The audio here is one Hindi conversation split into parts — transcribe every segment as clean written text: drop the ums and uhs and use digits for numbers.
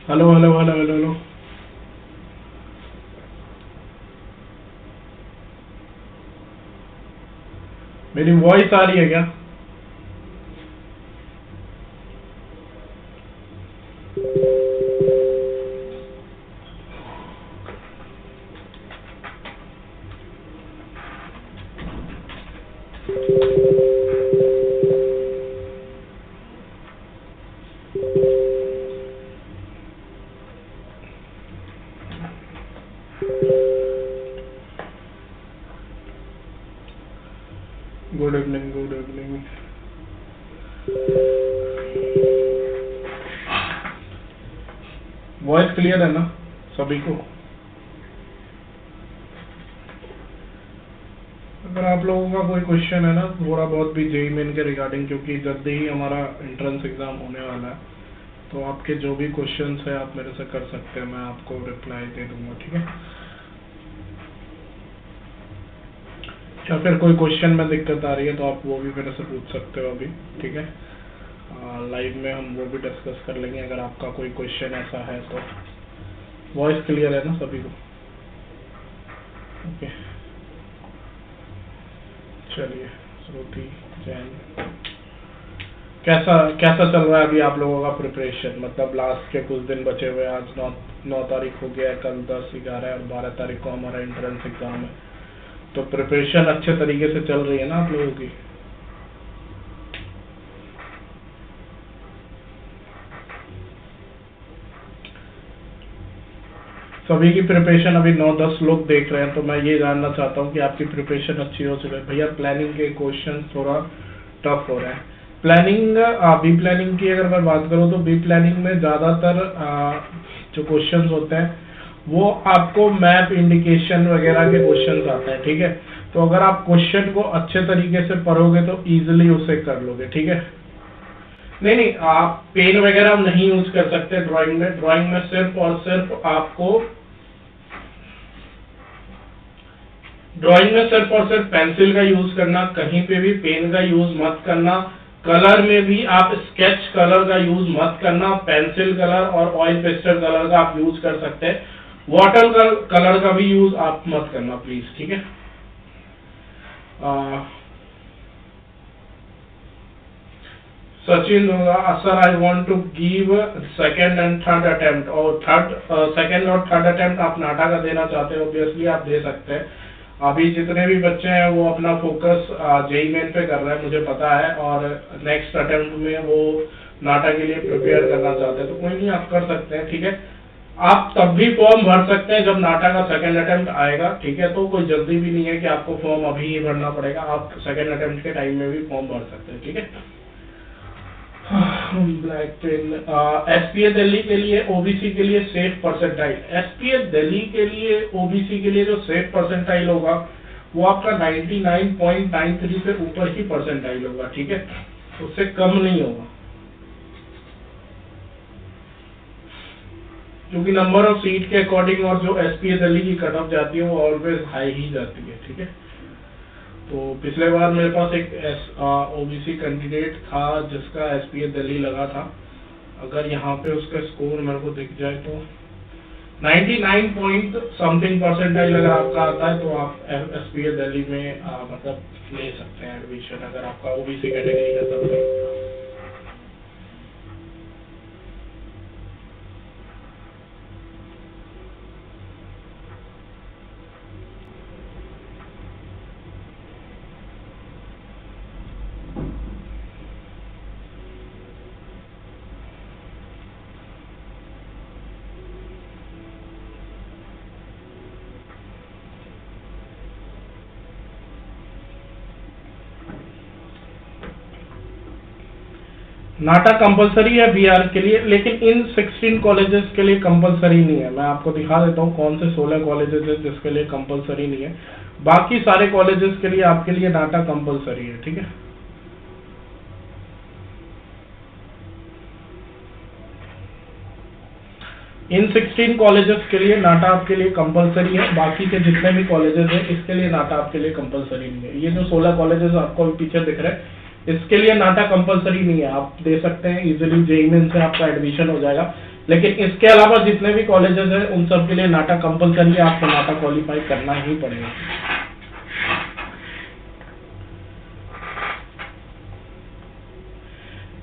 Hello hello hello hello hello. मेरी वॉइस आ रही है क्या? Good evening, good evening. Voice clear है ना सभी को? अगर आप लोगों का कोई क्वेश्चन है ना थोड़ा बहुत भी जेईई मेन के रिगार्डिंग, क्योंकि जल्दी ही हमारा एंट्रेंस एग्जाम होने वाला है, तो आपके जो भी क्वेश्चंस है आप मेरे से कर सकते हैं, मैं आपको रिप्लाई दे दूंगा, ठीक है? या फिर कोई क्वेश्चन में दिक्कत आ रही है तो आप वो भी मेरे से पूछ सकते हो अभी, ठीक है? लाइव में हम वो भी डिस्कस कर लेंगे अगर आपका कोई क्वेश्चन ऐसा है तो। वॉइस क्लियर है ना सभी को? ओके, चलिए। श्रुति जैन, कैसा कैसा चल रहा है अभी आप लोगों का प्रिपरेशन? मतलब लास्ट के कुछ दिन बचे हुए, आज 9 तारीख हो गया है, कल 10, 11 और 12 तारीख को हमारा एंट्रेंस एग्जाम है, तो प्रिपरेशन अच्छे तरीके से चल रही है ना आप लोगों की? सभी की प्रिपरेशन अभी 9-10 लोग देख रहे हैं, तो मैं ये जानना चाहता हूँ कि आपकी प्रिपरेशन अच्छी हो चुकी है? भैया प्लानिंग के क्वेश्चन थोड़ा टफ हो रहे हैं। प्लानिंग, बी प्लानिंग की अगर मैं बात करूँ तो बी प्लानिंग में ज़्यादातर जो क्वेश्चंस होते हैं वो आपको मैप इंडिकेशन वगैरह के क्वेश्चंस आते हैं, ठीक है? तो अगर आप क्वेश्चन को अच्छे तरीके से पढ़ोगे तो इजीली उसे कर लोगे, ठीक है? नहीं नहीं, आप पेन वगैरह नहीं यूज कर सकते ड्राइंग में। ड्राइंग में सिर्फ और सिर्फ आपको ड्राइंग में सिर्फ और सिर्फ पेंसिल का यूज करना, कहीं पे भी पेन का यूज मत करना। कलर में भी आप स्केच कलर का यूज मत करना, पेंसिल कलर और ऑयल पेस्टल कलर का आप यूज कर सकते हैं। वाटर कलर का भी यूज आप मत करना प्लीज, ठीक है? Sachin, sir I want to give second and third attempt, और सेकंड और थर्ड अटेम्प्ट आप नाटा का देना चाहते हो, ऑब्वियसली आप दे सकते हैं। अभी जितने भी बच्चे हैं वो अपना फोकस जेईई मेन पे कर रहे हैं, मुझे पता है, और नेक्स्ट अटेम्प्ट में वो नाटा के लिए प्रिपेयर करना चाहते हैं, तो कोई नहीं, आप कर सकते हैं, ठीक है? आप तब भी फॉर्म भर सकते हैं जब नाटा का सेकंड अटेम्प्ट आएगा, ठीक है? तो कोई जल्दी भी नहीं है कि आपको फॉर्म अभी ही भरना पड़ेगा, आप सेकंड अटेम्प्ट के टाइम में भी फॉर्म भर सकते हैं, ठीक है? ब्लैक पेन, एसपीए दिल्ली के लिए, ओबीसी के लिए सेफ परसेंटाइल, एसपीए दिल्ली के लिए ओबीसी के लिए जो सेफ परसेंटाइल होगा वो आपका 99.93 से ऊपर ही परसेंटाइल होगा, ठीक है? उससे कम नहीं होगा, क्योंकि नंबर ऑफ सीट के अकॉर्डिंग और जो एसपीए दिल्ली की कट ऑफ जाती है वो ऑलवेज हाई ही जाती है, ठीक है? तो पिछले बार मेरे पास एक ओबीसी कैंडिडेट था जिसका एसपीए दिल्ली लगा था, अगर यहाँ पे उसका स्कोर मेरे को दिख जाए तो 99 पॉइंट समथिंग परसेंटाइल अगर आपका आता है तो आप एसपीए दिल्ली में मतलब ले सकते हैं एडमिशन, अगर आपका ओबीसी कैटेगरी का तब है। नाटा कंपलसरी है बीआर के लिए, लेकिन इन 16 कॉलेजेस के लिए कंपलसरी नहीं है। मैं आपको दिखा देता हूँ कौन से 16 कॉलेजेस है जिसके लिए कंपलसरी नहीं है। बाकी सारे कॉलेजेस के लिए आपके लिए नाटा कंपलसरी है, ठीक है? इन 16 कॉलेजेस के लिए नाटा आपके लिए कंपलसरी है, बाकी के जितने भी कॉलेजेस हैं इसके लिए नाटा आपके लिए कंपलसरी नहीं है। ये जो 16 कॉलेजेस आपको पीछे दिख रहे हैं इसके लिए नाटा कंपलसरी नहीं है, आप दे सकते हैं इजीली, जेईई मेन से आपका एडमिशन हो जाएगा। लेकिन इसके अलावा जितने भी कॉलेजेस हैं उन सब के लिए नाटा कंपलसरी है, आपको नाटा क्वालिफाई करना ही पड़ेगा।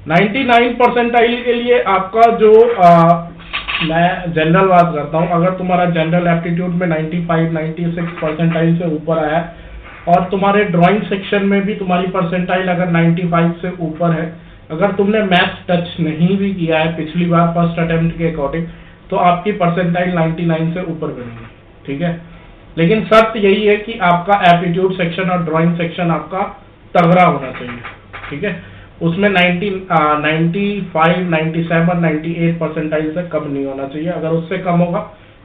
99 परसेंटाइल के लिए आपका जो मैं जनरल बात करता हूँ, अगर तुम्हारा जनरल एप्टीट्यूड में 95-96 परसेंटाइल से ऊपर आया और तुम्हारे ड्राइंग सेक्शन में भी तुम्हारी परसेंटाइल अगर 95 से ऊपर है, अगर तुमने मैथ्स टच नहीं भी किया है पिछली बार फर्स्ट अटेम्प्ट के अकॉर्डिंग, तो आपकी परसेंटाइल 99 से ऊपर बनेगी, ठीक है। लेकिन शर्त यही है कि आपका एप्टीट्यूड सेक्शन और ड्राइंग सेक्शन आपका तगड़ा होना चाहिए, ठीक है। उसमें 95, 97, 98 परसेंटाइल से कम नहीं होना चाहिए। अगर उससे कम होगा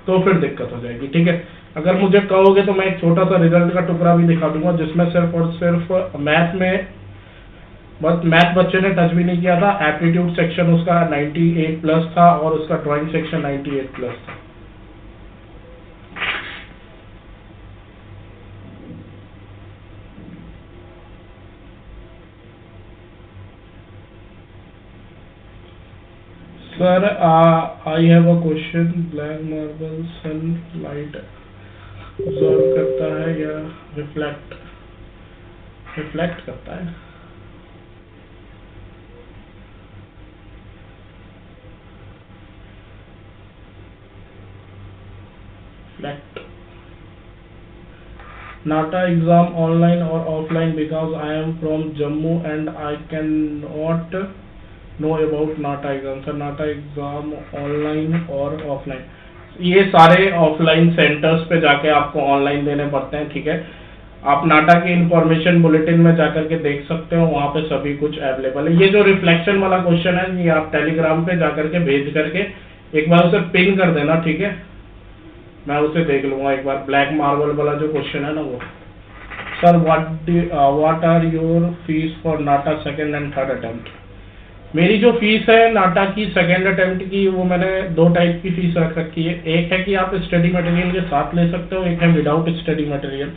तो फिर दिक्कत हो जाएगी, ठीक है। अगर मुझे कहोगे तो मैं एक छोटा सा रिजल्ट का टुकड़ा भी दिखा दूंगा, जिसमें सिर्फ और सिर्फ मैथ में बस मैथ बच्चे ने टच भी नहीं किया था। एप्टीट्यूड सेक्शन उसका 98 प्लस था और उसका ड्राइंग सेक्शन 98 प्लस था। Sir, I have a question. Black marble sunlight absorb करता है या रिफ्लेक्ट करता है? Reflect. NATA exam online or offline, because I am from Jammu and I cannot know about NATA exam. Sir NATA exam online और ऑफलाइन? ये सारे ऑफलाइन सेंटर्स पे जाके आपको ऑनलाइन देने पड़ते हैं, ठीक है। आप नाटा के इंफॉर्मेशन बुलेटिन में जाकर के देख सकते हो, वहाँ पे सभी कुछ अवेलेबल है। ये जो रिफ्लेक्शन वाला क्वेश्चन है, ये आप टेलीग्राम पे जाकर के भेज करके एक बार उसे पिन कर देना, ठीक है। मैं उसे देख लूंगा एक बार। ब्लैक मार्बल वाला जो क्वेश्चन है ना वो। Sir what are your fees for NATA second and third attempt? मेरी जो फीस है नाटा की सेकेंड अटेम्प्ट की, वो मैंने 2 टाइप की फीस रख रखी है। एक है कि आप स्टडी मटेरियल के साथ ले सकते हो, एक है विदाउट स्टडी मटेरियल।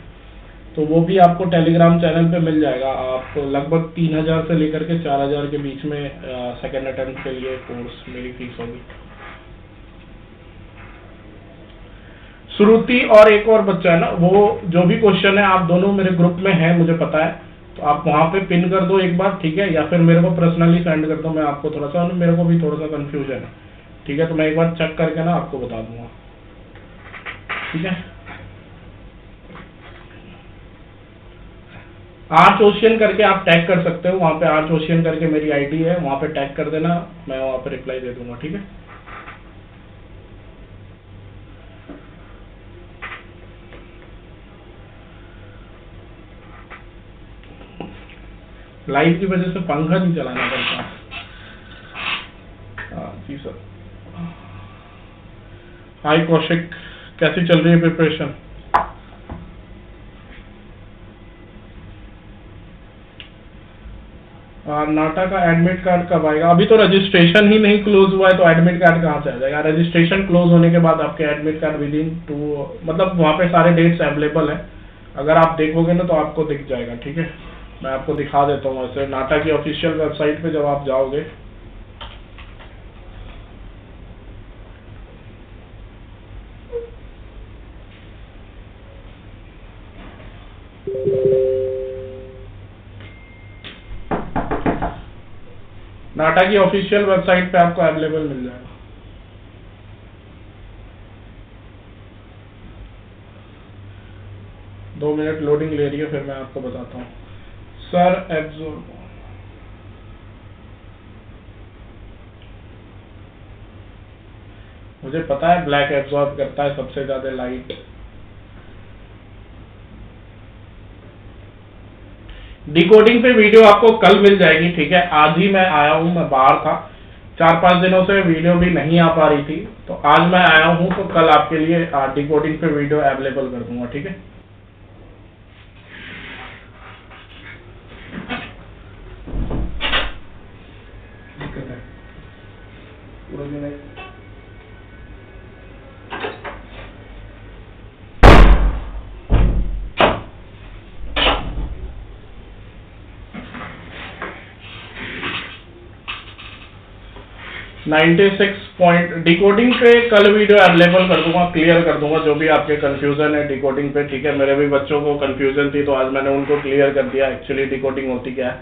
तो वो भी आपको टेलीग्राम चैनल पे मिल जाएगा। आप लगभग 3000 से लेकर के 4000 के बीच में सेकेंड अटेम्प्ट के लिए कोर्स मेरी फीस होगी। श्रुति और एक और बच्चा है ना, वो जो भी क्वेश्चन है आप दोनों मेरे ग्रुप में है, मुझे पता है। तो आप वहां पे पिन कर दो एक बार, ठीक है, या फिर मेरे को पर्सनली सेंड कर दो। मैं आपको थोड़ा सा, मेरे को भी थोड़ा सा कंफ्यूजन है, ठीक है। तो मैं एक बार चेक करके ना आपको बता दूंगा, ठीक है। आर्च ओशियन करके आप टैग कर सकते हो, वहां पे आर्च ओशियन करके मेरी आईडी है, वहां पे टैग कर देना, मैं वहां पे रिप्लाई दे दूंगा, ठीक है। लाइट की वजह से पंखा नहीं चलाना पड़ता। जी सर। हाय कौशिक, कैसी चल रही है प्रिपरेशन? नाटा का एडमिट कार्ड कब आएगा? अभी तो रजिस्ट्रेशन ही नहीं क्लोज हुआ है, तो एडमिट कार्ड कहाँ से आ जाएगा? रजिस्ट्रेशन क्लोज होने के बाद आपके एडमिट कार्ड विदिन 2, मतलब वहाँ पे सारे डेट्स अवेलेबल है। अगर आप देखोगे ना तो आपको दिख जाएगा, ठीक है। मैं आपको दिखा देता हूँ ऐसे नाटा की ऑफिशियल वेबसाइट पे जब आप जाओगे, नाटा की ऑफिशियल वेबसाइट पे आपको अवेलेबल मिल जाएगा। दो मिनट लोडिंग ले रही है, फिर मैं आपको बताता हूँ। सर एब्जॉर्ब, मुझे पता है ब्लैक एब्जॉर्ब करता है सबसे ज्यादा लाइट। डिकोडिंग पे वीडियो आपको कल मिल जाएगी, ठीक है। आज ही मैं आया हूँ, मैं बाहर था 4-5 दिनों से, वीडियो भी नहीं आ पा रही थी, तो आज मैं आया हूँ, तो कल आपके लिए डिकोडिंग पे वीडियो अवेलेबल कर दूंगा, ठीक है। 96 पॉइंट डिकोडिंग पे कल वीडियो अवेलेबल कर दूंगा, क्लियर कर दूंगा जो भी आपके कंफ्यूजन है डिकोडिंग पे, ठीक है। मेरे भी बच्चों को कंफ्यूजन थी तो आज मैंने उनको क्लियर कर दिया एक्चुअली डिकोडिंग होती क्या है,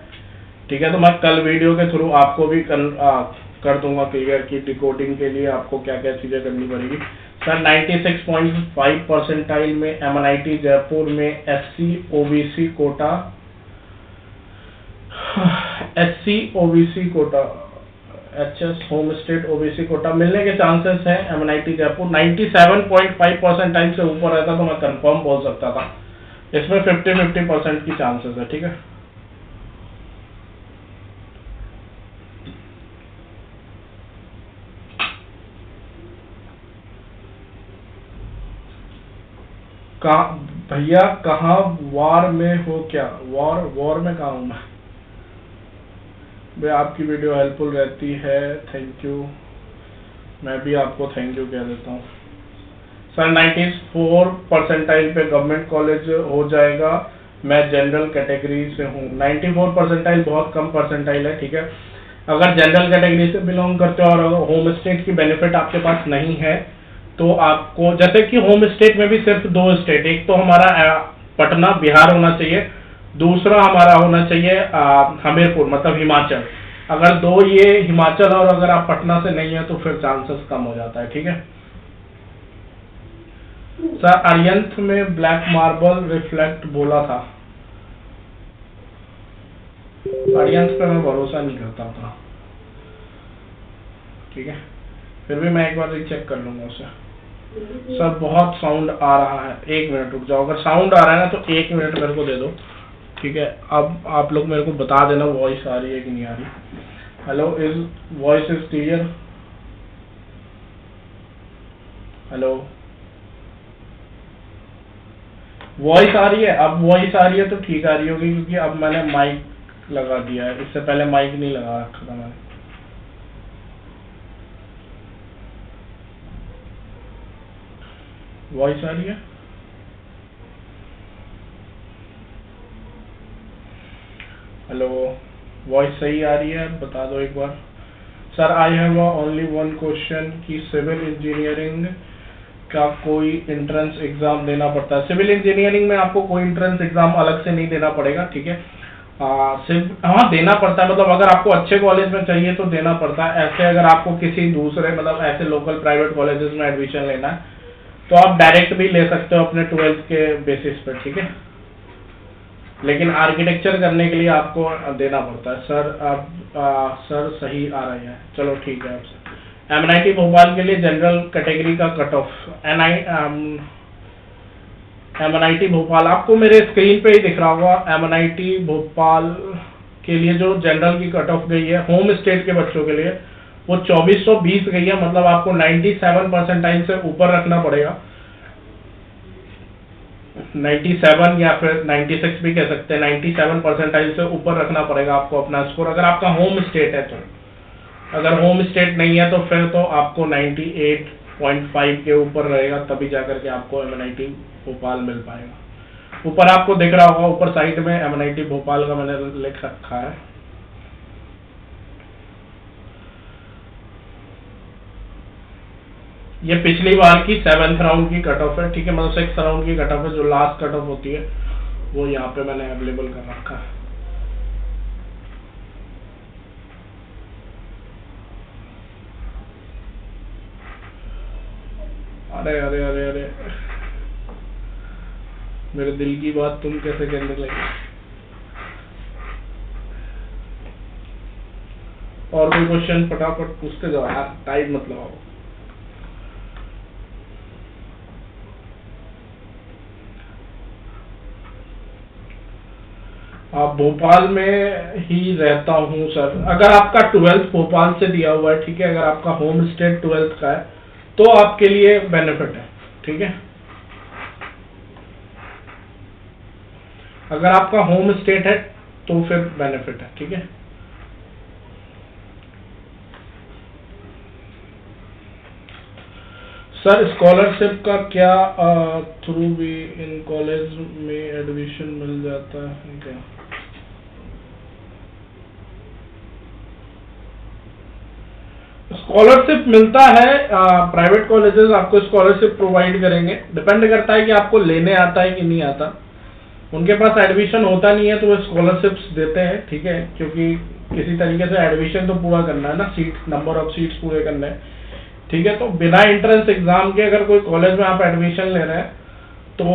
ठीक है। तो मैं कल वीडियो के थ्रू आपको भी कर दूंगा क्लियर कि डिकोडिंग के लिए आपको क्या क्या चीजें करनी पड़ेगी। सर 96.5 परसेंटाइल में MNIT जयपुर में SC OBC quota HS home state OBC quota मिलने के चांसेस हैं। MNIT जयपुर 97.5 परसेंटाइल से ऊपर रहता तो मैं कंफर्म बोल सकता था, इसमें 50-50% की चांसेस है, ठीक है। भैया कहाँ वार में हो क्या? वॉर में कहाँ हूँ मैं भैया? आपकी वीडियो हेल्पफुल रहती है, थैंक यू। मैं भी आपको थैंक यू कह देता हूँ। सर 94 परसेंटाइल पे गवर्नमेंट कॉलेज हो जाएगा, मैं जनरल कैटेगरी से हूँ। 94 परसेंटाइल बहुत कम परसेंटाइल है, ठीक है। अगर जनरल कैटेगरी से बिलोंग करते हो और होम स्टेट की बेनिफिट आपके पास नहीं है तो आपको, जैसे कि होम स्टेट में भी सिर्फ 2 स्टेट, एक तो हमारा पटना बिहार होना चाहिए, दूसरा हमारा होना चाहिए हमीरपुर मतलब हिमाचल। अगर 2 ये हिमाचल और अगर आप पटना से नहीं है तो फिर चांसेस कम हो जाता है, ठीक है। सर अरियंथ में ब्लैक मार्बल रिफ्लेक्ट बोला था, अरियंथ पे मैं भरोसा नहीं करता था, ठीक है। फिर भी मैं एक बार रीचेक कर लूंगा उसे। सर बहुत साउंड आ रहा है, 1 मिनट रुक जाओ। अगर साउंड आ रहा है ना तो 1 मिनट मेरे को दे दो, ठीक है। अब आप लोग मेरे को बता देना वॉइस आ रही है कि नहीं आ रही। Hello, voice is clear? Hello, voice आ रही है? अब वॉइस आ रही है तो ठीक आ रही होगी क्योंकि अब मैंने माइक लगा दिया है, इससे पहले माइक नहीं लगा रखा था मैंने। वॉइस आ रही है? हेलो, वॉइस सही आ रही है? बता दो एक बार। Sir I have only 1 question कि सिविल इंजीनियरिंग का कोई एंट्रेंस एग्जाम देना पड़ता है? सिविल इंजीनियरिंग में आपको कोई एंट्रेंस एग्जाम अलग से नहीं देना पड़ेगा, ठीक है। सिर्फ हाँ देना पड़ता है, मतलब अगर आपको अच्छे कॉलेज में चाहिए तो देना पड़ता है। ऐसे अगर आपको किसी दूसरे मतलब ऐसे लोकल प्राइवेट कॉलेजेस में एडमिशन लेना है तो आप डायरेक्ट भी ले सकते हो अपने 12th के बेसिस पर, ठीक है। लेकिन आर्किटेक्चर करने के लिए आपको देना पड़ता है। सर अब सर सही आ रही है, चलो ठीक है। आपसे MNIT भोपाल के लिए जनरल कैटेगरी का कट ऑफ MNIT भोपाल आपको मेरे स्क्रीन पे ही दिख रहा होगा। MNIT भोपाल के लिए जो जनरल की कट ऑफ गई है होम स्टेट के बच्चों के लिए वो 2420 गई है, मतलब आपको 97 परसेंटाइल से ऊपर रखना पड़ेगा। 97 या फिर 96 भी कह सकते हैं, 97 परसेंटाइल से ऊपर रखना पड़ेगा आपको अपना स्कोर, अगर आपका होम स्टेट है तो। अगर होम स्टेट नहीं है तो फिर तो आपको 98.5 के ऊपर रहेगा, तभी जाकर के आपको MNIT भोपाल मिल पाएगा। ऊपर आपको दिख रहा होगा, ऊपर साइड में MNIT भोपाल का मैंने लिख रखा है। ये पिछली बार की 7th राउंड की कट ऑफ है, ठीक है। मतलब 6th राउंड की कट ऑफ है, जो लास्ट कट ऑफ होती है वो यहाँ पे मैंने अवेलेबल कर रखा है। अरे अरे अरे अरे, मेरे दिल की बात तुम कैसे कहने लगे? और कोई क्वेश्चन फटाफट पूछते जाओ यार, टाइम मत लगाओ। आप भोपाल में ही रहता हूँ सर। अगर आपका 12th भोपाल से दिया हुआ है, ठीक है, अगर आपका होम स्टेट 12th का है तो आपके लिए बेनिफिट है, ठीक है। अगर आपका होम स्टेट है तो फिर बेनिफिट है, ठीक है। सर स्कॉलरशिप का क्या थ्रू भी इन कॉलेज में एडमिशन मिल जाता है क्या? स्कॉलरशिप मिलता है, प्राइवेट कॉलेजेस आपको स्कॉलरशिप प्रोवाइड करेंगे, डिपेंड करता है कि आपको लेने आता है कि नहीं आता। उनके पास एडमिशन होता नहीं है तो वो स्कॉलरशिप्स देते हैं, ठीक है, क्योंकि किसी तरीके से एडमिशन तो पूरा करना है ना, सीट नंबर ऑफ सीट्स पूरे करने हैं, ठीक है। तो बिना एंट्रेंस एग्जाम के अगर कोई कॉलेज में आप एडमिशन ले रहे हैं तो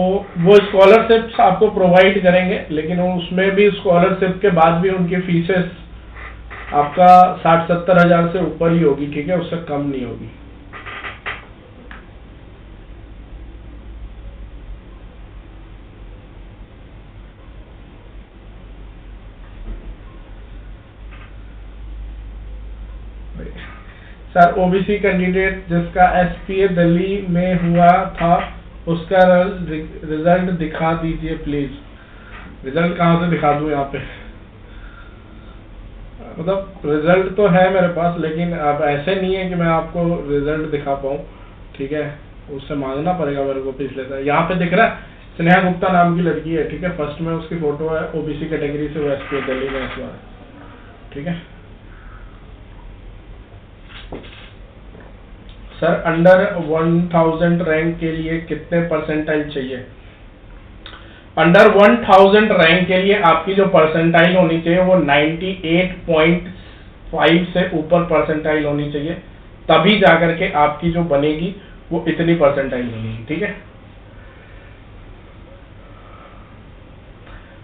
वो स्कॉलरशिप्स आपको प्रोवाइड करेंगे, लेकिन उसमें भी स्कॉलरशिप के बाद भी उनकी फीसेस आपका 60-70 हज़ार से ऊपर ही होगी, ठीक है, उससे कम नहीं होगी। सर ओबीसी कैंडिडेट जिसका एसपीए दिल्ली में हुआ था उसका रिजल्ट दिखा दीजिए प्लीज। रिजल्ट कहाँ से दिखा दूं यहाँ पे? मतलब रिजल्ट तो है मेरे पास, लेकिन अब ऐसे नहीं है कि मैं आपको रिजल्ट दिखा पाऊँ, ठीक है, उससे मांगना पड़ेगा मेरे को पिछले से। यहाँ पे दिख रहा है स्नेहा गुप्ता नाम की लड़की है, ठीक है, फर्स्ट में उसकी फोटो है, ओबीसी कैटेगरी से वो एसपीए दिल्ली में हुआ है, ठीक है। सर अंडर 1000 रैंक के लिए कितने परसेंटाइल चाहिए? अंडर 1000 रैंक के लिए आपकी जो परसेंटाइल होनी चाहिए वो 98.5 से ऊपर परसेंटाइल होनी चाहिए, तभी जाकर के आपकी जो बनेगी वो इतनी परसेंटाइल बनेगी, ठीक है।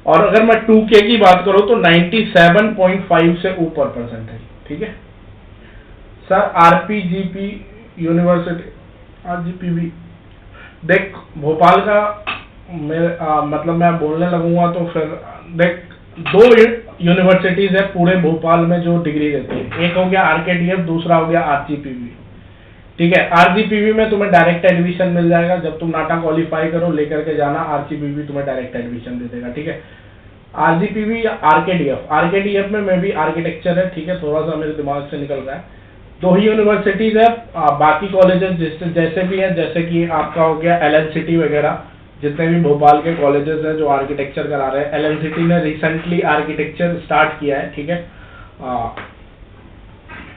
और अगर मैं 2K की बात करूं तो 97.5 से ऊपर परसेंटाइल, ठीक है। सर आरपीजीपी यूनिवर्सिटी, आरजीपीवी, देख भोपाल का मतलब मैं बोलने लगूंगा तो फिर देख 2 यूनिवर्सिटीज है पूरे भोपाल में जो डिग्री देती है, एक हो गया आरकेडीएफ, दूसरा हो गया आरजीपीवी, ठीक है। आरजीपीवी में तुम्हें डायरेक्ट एडमिशन मिल जाएगा, जब तुम नाटा क्वालिफाई करो लेकर के जाना, आरजीपीवी तुम्हें डायरेक्ट एडमिशन दे देगा, ठीक है। आरजीपीवी या आरकेडीएफ में मैं भी आर्किटेक्चर है, ठीक है, थोड़ा सा मेरे दिमाग से निकल रहा है। 2 ही यूनिवर्सिटीज है, बाकी कॉलेजेस जैसे भी है, जैसे कि आपका हो गया एलएनसीटी वगैरह, जितने भी भोपाल के कॉलेजेस हैं जो आर्किटेक्चर करा रहे हैं, एलएनसीटी ने रिसेंटली आर्किटेक्चर स्टार्ट किया है, ठीक है।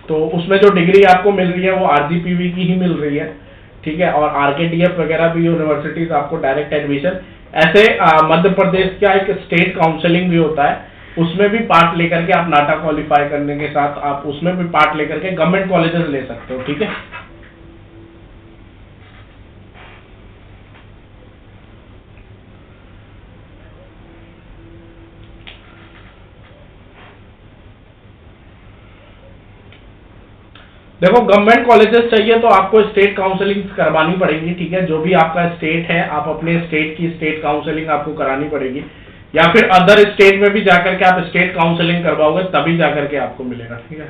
तो उसमें जो डिग्री आपको मिल रही है वो आरजीपीवी की ही मिल रही है, ठीक है। और आरकेडीएफ वगैरह भी यूनिवर्सिटीज आपको डायरेक्ट एडमिशन, ऐसे मध्य प्रदेश का एक स्टेट काउंसलिंग भी होता है, उसमें भी पार्ट लेकर के आप नाटा क्वालिफाई करने के साथ आप उसमें भी पार्ट लेकर के गवर्नमेंट कॉलेजेस ले सकते हो, ठीक है। देखो गवर्नमेंट कॉलेजेस चाहिए तो आपको स्टेट काउंसलिंग करवानी पड़ेगी, ठीक है। जो भी आपका स्टेट है आप अपने स्टेट की स्टेट काउंसलिंग आपको करानी पड़ेगी, या फिर अदर स्टेट में भी जाकर के आप स्टेट काउंसलिंग करवाओगे तभी जाकर के आपको मिलेगा, ठीक है।